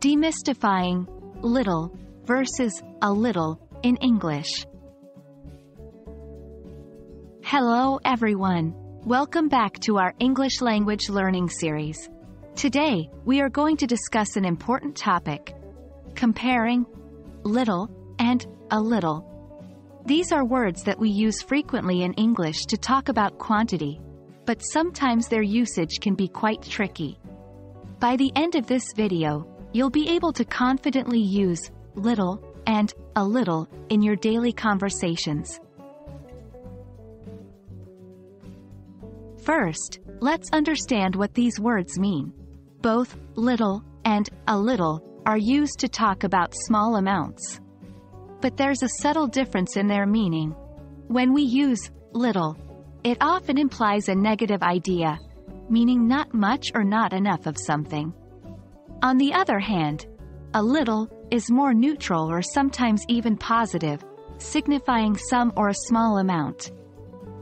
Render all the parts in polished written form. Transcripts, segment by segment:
Demystifying little versus a little in English. Hello everyone. Welcome back to our English language learning series. Today, we are going to discuss an important topic: comparing little and a little. These are words that we use frequently in English to talk about quantity, but sometimes their usage can be quite tricky. By the end of this video, you'll be able to confidently use little and a little in your daily conversations. First, let's understand what these words mean. Both little and a little are used to talk about small amounts. But there's a subtle difference in their meaning. When we use little, it often implies a negative idea, meaning not much or not enough of something. On the other hand, a little is more neutral or sometimes even positive, signifying some or a small amount.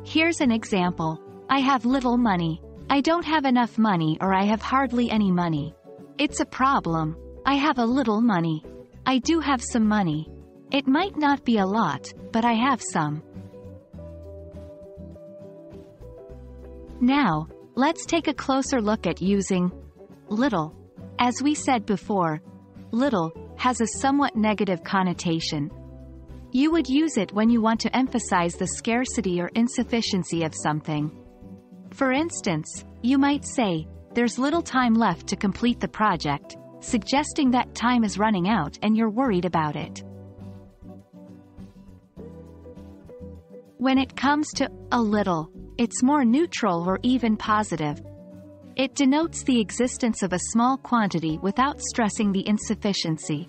Here's an example. I have little money. I don't have enough money, or I have hardly any money. It's a problem. I have a little money. I do have some money. It might not be a lot, but I have some. Now, let's take a closer look at using little. As we said before, little has a somewhat negative connotation. You would use it when you want to emphasize the scarcity or insufficiency of something. For instance, you might say, "There's little time left to complete the project," suggesting that time is running out and you're worried about it. When it comes to a little, it's more neutral or even positive. It denotes the existence of a small quantity without stressing the insufficiency.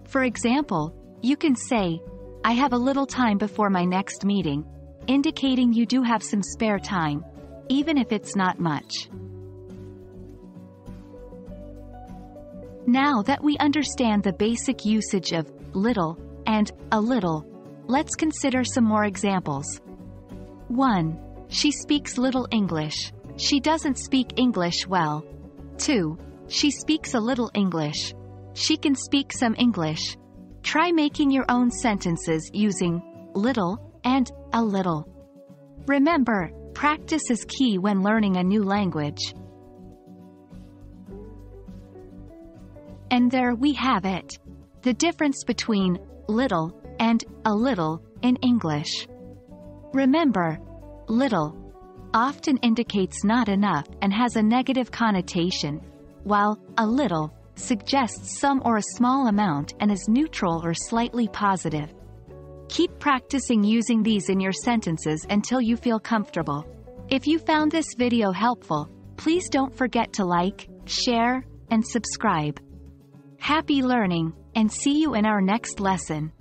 For example, you can say, "I have a little time before my next meeting," indicating you do have some spare time, even if it's not much. Now that we understand the basic usage of little and a little, let's consider some more examples. 1. She speaks little English. She doesn't speak English well. 2. She speaks a little English. She can speak some English. Try making your own sentences using little and a little. Remember, practice is key when learning a new language. And there we have it. The difference between little and a little in English. Remember, little often indicates not enough and has a negative connotation, while a little suggests some or a small amount and is neutral or slightly positive. Keep practicing using these in your sentences until you feel comfortable. If you found this video helpful, please don't forget to like, share, and subscribe. Happy learning, and see you in our next lesson.